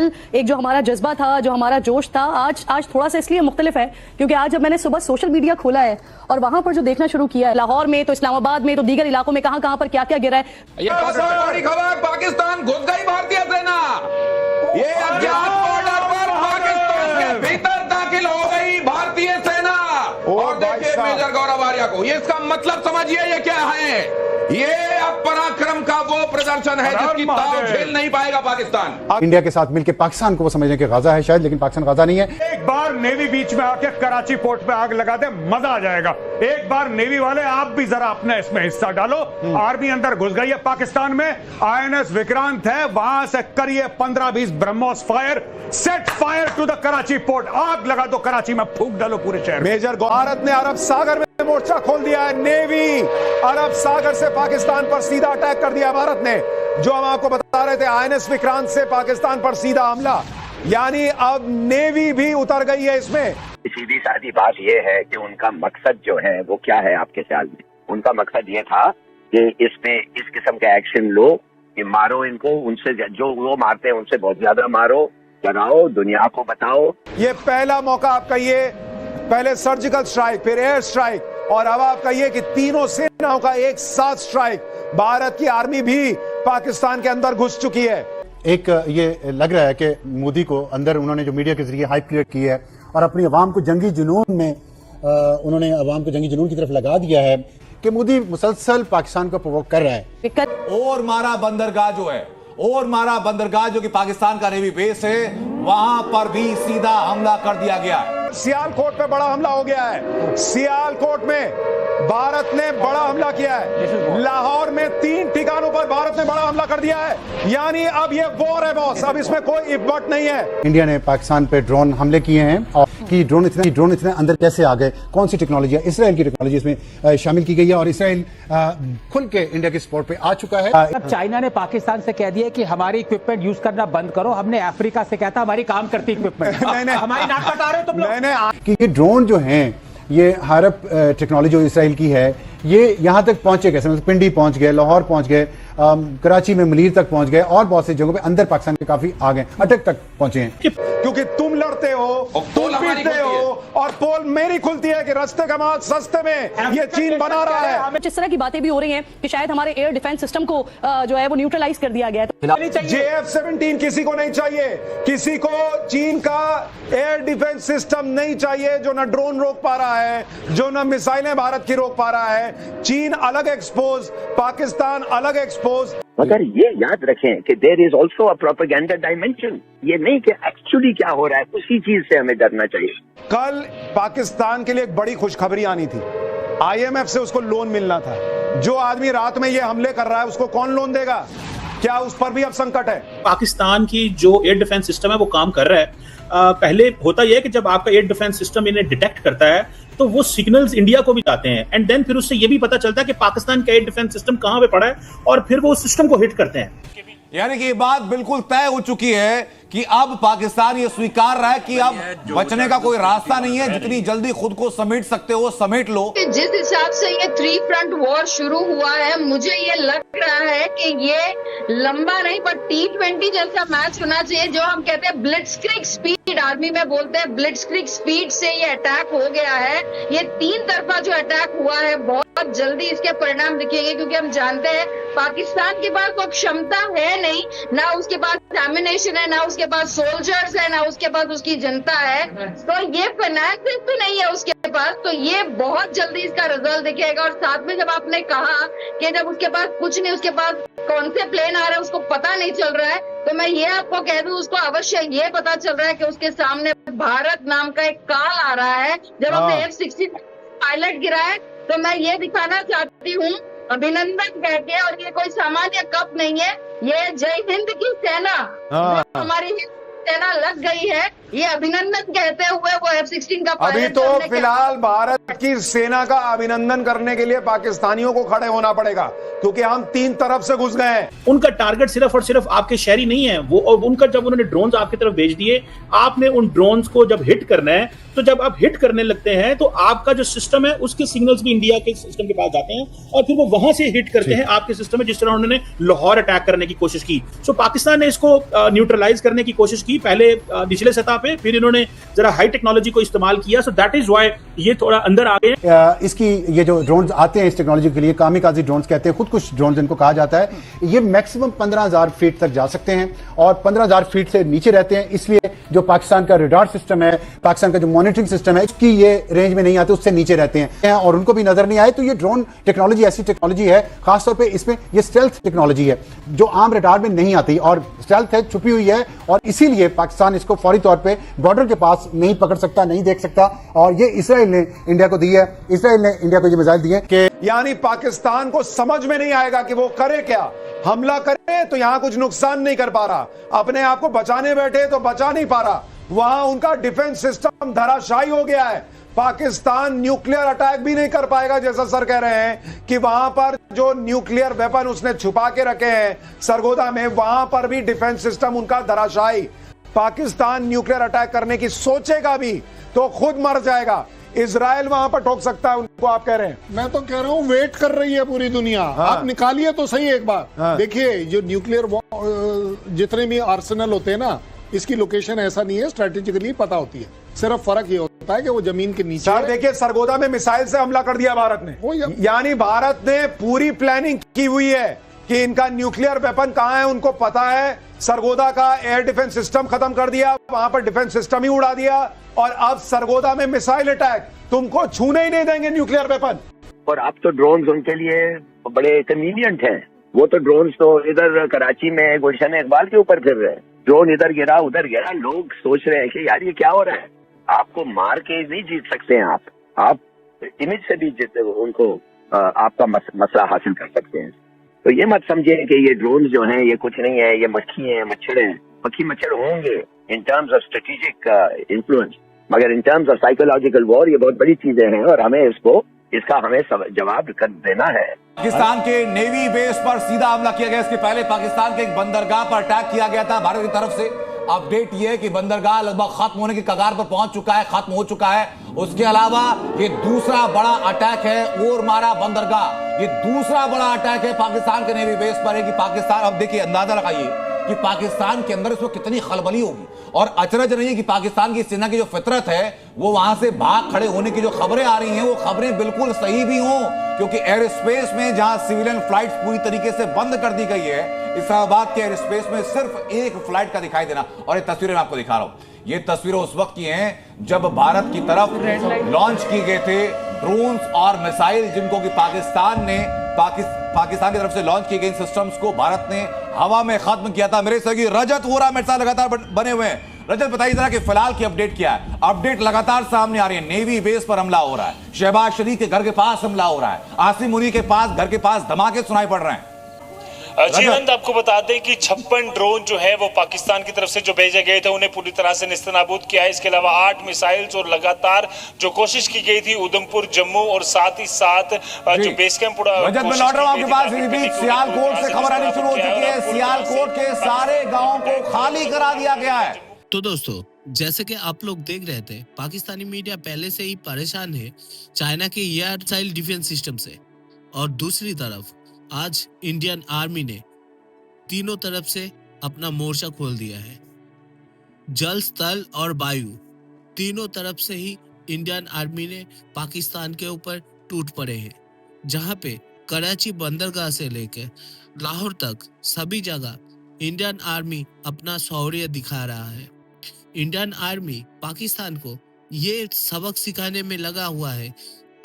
एक जो हमारा जज्बा था, जो हमारा जोश था, आज थोड़ा सा इसलिए मुख्तलिफ है क्योंकि आज जब मैंने सुबह सोशल मीडिया खोला है और वहां पर जो देखना शुरू किया है, लाहौर में तो इस्लामाबाद में तो दीगर इलाकों में कहां पर क्या क्या गिरा है। बड़ी खबर, पाकिस्तान घुस गई भारतीय सेना, ये अज्ञात बॉर्डर पर पाकिस्तान के भीतर दाखिल हो गई भारतीय सेना। और देखिए मेजर गौरव आर्या को, ये इसका मतलब समझिए ये क्या है, ये अब पराक्रम का वो प्रदर्शन है जिसकी ताव झेल नहीं पाएगा पाकिस्तान। इंडिया के साथ मिलकर पाकिस्तान को वो समझने के गाजा है शायद, लेकिन पाकिस्तान गाजा नहीं है। एक बार नेवी बीच में आके कराची पोर्ट पे आग लगा दे, मजा आ जाएगा। एक बार नेवी वाले आप भी जरा अपना इसमें हिस्सा डालो। आर्मी अंदर घुस गई है पाकिस्तान में, INS विक्रांत है, वहां से करिए 15-20 BrahMos fire, set fire to the Karachi port, आग लगा दो कराची में, फूंक डालो पूरे शहर। मेजर भारत ने अरब सागर में मोर्चा खोल दिया है। नेवी अरब सागर से पाकिस्तान पर सीधा अटैक कर दिया भारत ने। जो हम आपको बता रहे थे, INS विक्रांत से पाकिस्तान पर सीधा हमला, यानी अब नेवी भी उतर गई है इसमें। सीधी सादी बात यह है कि उनका मकसद जो है वो क्या है आपके ख्याल में? उनका मकसद ये था कि इसमें इस किस्म का एक्शन लो कि मारो इनको, उनसे जो वो मारते हैं उनसे बहुत ज्यादा मारो, डराओ, दुनिया को बताओ। ये पहला मौका आपका, ये पहले सर्जिकल स्ट्राइक, फिर एयर स्ट्राइक, और अब आपका ये कि तीनों सेनाओं का एक साथ स्ट्राइक। भारत की आर्मी भी पाकिस्तान के अंदर घुस चुकी है। एक ये लग रहा है कि मोदी को अंदर उन्होंने जो मीडिया के जरिए हाइप क्रिएट की है और अपनी अवाम को जंगी जुनून में उन्होंने अवाम को जंगी जुनून की तरफ लगा दिया है कि मोदी मुसलसल पाकिस्तान को प्रोवोक कर रहा है। और मारा बंदरगाह जो है, और मारा बंदरगाह जो कि पाकिस्तान का नेवी बेस है, वहां पर भी सीधा हमला कर दिया गया है। सियालकोट पे बड़ा हमला हो गया है। सियालकोट में भारत ने बड़ा हमला किया है। लाहौर में 3 ठिकानों पर भारत ने बड़ा हमला कर दिया है। यानी अब ये वॉर है बॉस, अब इसमें कोई इफ बट नहीं है। इंडिया ने पाकिस्तान पे ड्रोन हमले किए हैं और कि ड्रोन इतने अंदर कैसे आ गए, कौन सी टेक्नोलॉजी है, इसराइल की टेक्नोलॉजी इसमें शामिल की गई है और इसराइल खुल के इंडिया के सपोर्ट पे आ चुका है। अब चाइना ने पाकिस्तान से कह दिया कि हमारी इक्विपमेंट यूज करना बंद करो। हमने अफ्रीका से कहता हमारी काम करती इक्विपमेंट, हमारी नाक कटा रहे हो तुम लोग। कि ये ड्रोन जो हैं, ये हारप टेक्नोलॉजी जो इसराइल की है, ये यहाँ तक पहुंचे कैसे, मतलब पिंडी पहुंच गए, लाहौर पहुंच गए, कराची में मलीर तक पहुंच गए और बहुत सी जगहों पे अंदर पाकिस्तान के काफी आ गए, अटक तक पहुंचे हैं। क्योंकि तुम लड़ते हो, तुम पीटते हो और पोल मेरी खुलती है कि रास्ते का माल सस्ते में ये चीन बना रहा है। इस तरह की बातें भी हो रही हैं कि शायद हमारे एयर डिफेंस सिस्टम को जो है वो न्यूट्रलाइज कर दिया गया है। JF-17 किसी को नहीं चाहिए, किसी को चीन का एयर डिफेंस सिस्टम नहीं चाहिए जो ना ड्रोन रोक पा रहा है, जो ना मिसाइलें भारत की रोक पा रहा है। चीन अलग एक्सपोज, पाकिस्तान अलग एक्सपोज। मगर ये याद रखें कि there is also a propaganda dimension. ये नहीं कि एक्चुअली क्या हो रहा है, उसी चीज से हमें डरना चाहिए। कल पाकिस्तान के लिए एक बड़ी खुशखबरी आनी थी। IMF से उसको लोन मिलना था। जो आदमी रात में ये हमले कर रहा है उसको कौन लोन देगा? क्या उस पर भी अब संकट है? पाकिस्तान की जो एयर डिफेंस सिस्टम है वो काम कर रहा है। पहले होता यह है कि जब आपका एयर डिफेंस सिस्टम इन्हें डिटेक्ट करता है तो वो सिग्नल्स इंडिया को भी जाते हैं, एंड देन फिर उससे ये भी पता चलता है कि पाकिस्तान का एयर डिफेंस सिस्टम कहां पे पड़ा है और फिर वो उस सिस्टम को हिट करते हैं। यानी कि ये बात बिल्कुल तय हो चुकी है कि अब पाकिस्तान ये स्वीकार रहा है कि अब बचने का कोई रास्ता नहीं है, जितनी जल्दी खुद को समेट सकते हो समेट लो। जिस हिसाब से ये 3 फ्रंट वॉर शुरू हुआ है, मुझे ये लग रहा है कि ये लंबा नहीं पर T20 जैसा मैच होना चाहिए, जो हम कहते हैं ब्लिट्जक्रिग स्पीड, आर्मी में बोलते हैं ब्लिट्जक्रिग स्पीड से ये अटैक हो गया है। ये 3 तरफा जो अटैक हुआ है, बहुत जल्दी इसके परिणाम दिखेंगे, क्योंकि हम जानते हैं पाकिस्तान के पास कोई क्षमता है नहीं, ना उसके पास एमिनेशन है, ना उसके पास सोल्जर्स है, ना उसके पास उसकी जनता है, तो ये फाइनेंसेस भी नहीं है उसके पास। तो ये बहुत जल्दी इसका रिजल्ट दिखेगा। और साथ में जब आपने कहा कि जब उसके पास कुछ नहीं, उसके पास कौन से प्लेन आ रहे हैं उसको पता नहीं चल रहा है, तो मैं ये आपको कह दूं, उसको अवश्य ये पता चल रहा है कि उसके सामने भारत नाम का एक काल आ रहा है। जब हमने F-16 पायलट गिरा है, तो मैं ये दिखाना चाहती हूँ, अभिनंदन कह के, और ये कोई सामान्य कप नहीं है, ये जय हिंद की सेना, हमारी हिंद सेना लग गई है ये अभिनंदन कहते हुए वो F-16 का अभी पायलट तो करने के- फिलहाल भारत की सेना का अभिनंदन करने के लिए पाकिस्तानियों को खड़े होना पड़ेगा, क्योंकि हम 3 तरफ से घुस गए हैं। उनका टारगेट सिर्फ और सिर्फ आपके शहरी नहीं है वो, और उनका जब उन्होंने ड्रोन्स आपकी तरफ भेज दिए, आपने उन ड्रोन्स को जब हिट करना है, तो जब आप हिट करने लगते हैं तो आपका जो सिस्टम है उसके सिग्नल्स भी इंडिया के सिस्टम के पास जाते हैं और फिर वो वहां से हिट करते हैं आपके सिस्टम में, जिस तरह उन्होंने लाहौर अटैक करने की कोशिश की। सो पाकिस्तान ने इसको न्यूट्रलाइज करने की कोशिश की, पहले निचले सतह पे, फिर इन्होंने जरा हाई टेक्नोलॉजी को इस्तेमाल किया। सो दैट इज व्हाई ये थोड़ा अंदर आ गए। इसकी ये जो ड्रोन्स आते हैं इस टेक्नोलॉजी के लिए कामिकाजी ड्रोन्स कहते हैं, खुद कुछ ड्रोन्स इनको कहा जाता है। ये मैक्सिमम 15,000 फीट तक जा सकते हैं और 15,000 फीट से नीचे रहते हैं, इसलिए जो पाकिस्तान का रडार सिस्टम है, पाकिस्तान का जो मॉनिटरिंग सिस्टम है, इसकी ये रेंज में नहीं आते, उससे नीचे रहते हैं और उनको भी नजर नहीं आए। तो ये ड्रोन टेक्नोलॉजी ऐसी टेक्नोलॉजी है, खासतौर पे इसमें ये स्टेल्थ टेक्नोलॉजी है जो आम रडार में नहीं आती और स्टेल्थ है, छुपी हुई है, और इसीलिए पाकिस्तान इसको फौरी तौर पे बॉर्डर के पास नहीं पकड़ सकता, नहीं देख सकता। और ये इसराइल ने इंडिया को दी है, इसराइल ने इंडिया को ये मिसाइल दी है कि यानी पाकिस्तान को समझ में नहीं आएगा कि वो करे क्या। हमला करे तो यहां कुछ नुकसान नहीं कर पा रहा, अपने आप को बचाने बैठे तो बचा नहीं पा रहा, वहां उनका डिफेंस सिस्टम धराशायी हो गया है। पाकिस्तान न्यूक्लियर अटैक भी नहीं कर पाएगा, जैसा सर कह रहे हैं कि वहां पर जो न्यूक्लियर वेपन उसने छुपा के रखे हैं सरगोदा में, वहां पर भी डिफेंस सिस्टम उनका धराशायी। पाकिस्तान न्यूक्लियर अटैक करने की सोचेगा भी तो खुद मर जाएगा। इजराइल वहां पर ठोक सकता है उनको, आप कह रहे हैं। मैं तो कह रहा हूं वेट कर रही है पूरी दुनिया। हाँ। आप निकालिए तो सही एक बार। हाँ। देखिए जो न्यूक्लियर जितने भी आर्सेनल होते हैं ना, इसकी लोकेशन ऐसा नहीं है, स्ट्रेटेजिकली पता होती है। सिर्फ फर्क ये होता है कि वो जमीन के नीचे। सर देखिए, सरगोदा में मिसाइल से हमला कर दिया भारत ने, यानी भारत ने पूरी प्लानिंग की हुई है कि इनका न्यूक्लियर वेपन कहां है, उनको पता है। सरगोदा का एयर डिफेंस सिस्टम खत्म कर दिया, वहां पर डिफेंस सिस्टम ही उड़ा दिया, और अब सरगोदा में मिसाइल अटैक, तुमको छूने ही नहीं देंगे न्यूक्लियर वेपन। और अब तो ड्रोन्स उनके लिए बड़े कन्वीनियंट हैं। वो तो ड्रोन्स तो इधर कराची में गुलशन इकबाल के ऊपर फिर रहे हैं, ड्रोन इधर गिरा उधर गिरा, लोग सोच रहे हैं कि यार ये क्या हो रहा है। आपको मार के नहीं जीत सकते हैं आप इमेज से भी जीत उनको आपका मसला हासिल कर सकते हैं। तो ये मत समझिए कि ये ड्रोन जो हैं ये कुछ नहीं है, ये मक्खी हैं, मच्छर हैं। मक्खी मच्छर होंगे in terms of strategic influence, मगर in terms of psychological war ये बहुत बड़ी चीजें हैं और हमें इसका हमें जवाब कर देना है। पाकिस्तान के नेवी बेस पर सीधा हमला किया गया। इसके पहले पाकिस्तान के एक बंदरगाह पर अटैक किया गया था भारत की तरफ से। अपडेट यह है कि बंदरगाह लगभग खत्म होने की कगार पर पहुंच चुका है, खत्म हो चुका है। उसके अलावा ये दूसरा बड़ा अटैक है ओरमारा बंदरगाह। ये दूसरा बड़ा अटैक है पाकिस्तान के नेवी बेस पर है कि पाकिस्तान, अब देखिए अंदाजा लगाइए कि पाकिस्तान के अंदर इसको कितनी खलबली होगी। और अचरज नहीं है कि पाकिस्तान की सेना की जो फितरत है वो वहां से भाग खड़े होने की जो खबरें आ रही हैं वो खबरें बिल्कुल सही भी हों, क्योंकि एयर स्पेस में जहां सिविलियन फ्लाइट पूरी तरीके से बंद कर दी गई है, इस्लामाबाद के एयर स्पेस में सिर्फ एक फ्लाइट का दिखाई देना। और ये तस्वीरें मैं आपको दिखा रहा हूं, ये तस्वीरें उस वक्त की हैं जब भारत की तरफ लॉन्च किए गए थे ड्रोन्स और मिसाइल, जिनको कि पाकिस्तान की तरफ से लॉन्च किए गए सिस्टम्स को भारत ने हवा में खत्म किया था। मेरे सहयोगी रजत वोरा मेरे साथ लगातार बने हुए हैं। रजत, बताइए जरा कि फिलहाल की अपडेट क्या है। अपडेट लगातार सामने आ रही है, नेवी बेस पर हमला हो रहा है, शहबाज शरीफ के घर के पास हमला हो रहा है, आसिम मुनी के पास घर के पास धमाके सुनाई पड़ रहे हैं। जी हिंद, आपको बता दें कि 56 ड्रोन जो है वो पाकिस्तान की तरफ से जो भेजे गए थे उन्हें पूरी तरह से निस्तनाबूद किया है। इसके अलावा 8 मिसाइल्स और लगातार जो कोशिश की गई थी उधमपुर, जम्मू और साथ ही साथ जो बेस कैंप रजत, मैं लौट रहा हूं आपके पास। इस बीच सियालकोट से खबर आनी शुरू हो चुकी है, सियालकोट के सारे गाँव को खाली करा दिया गया है। तो दोस्तों, जैसे कि आप लोग देख रहे थे, पाकिस्तानी मीडिया पहले से ही परेशान है चाइना के एयर मिसाइल डिफेंस सिस्टम से, और दूसरी तरफ आज इंडियन आर्मी ने तीनों तरफ से अपना मोर्चा खोल दिया है। जल, स्थल और वायु तीनों तरफ से ही इंडियन आर्मी ने पाकिस्तान के ऊपर टूट पड़े हैं, जहां पे कराची बंदरगाह से लेकर लाहौर तक सभी जगह इंडियन आर्मी अपना शौर्य दिखा रहा है। इंडियन आर्मी पाकिस्तान को ये सबक सिखाने में लगा हुआ है,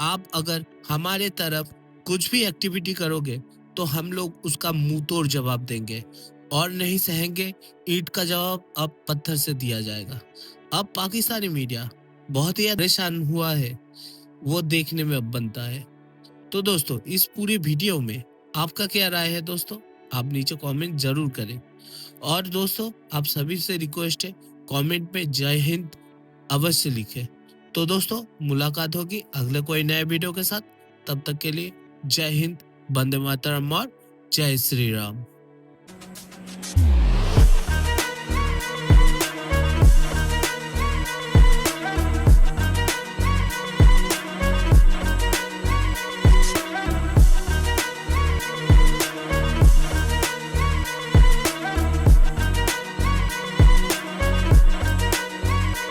आप अगर हमारे तरफ कुछ भी एक्टिविटी करोगे तो हम लोग उसका मुंह तोड़ जवाब देंगे और नहीं सहेंगे। ईंट का जवाब अब पत्थर से दिया जाएगा। अब पाकिस्तानी मीडिया बहुत ही परेशान हुआ है, वो देखने में अब बनता है। तो दोस्तों, इस पूरी वीडियो में आपका क्या राय है दोस्तों, आप नीचे कमेंट जरूर करें। और दोस्तों, आप सभी से रिक्वेस्ट है, कमेंट में जय हिंद अवश्य लिखें। तो दोस्तों मुलाकात होगी अगले कोई नए वीडियो के साथ। तब तक के लिए जय हिंद, वंदे मातरम और जय श्री राम।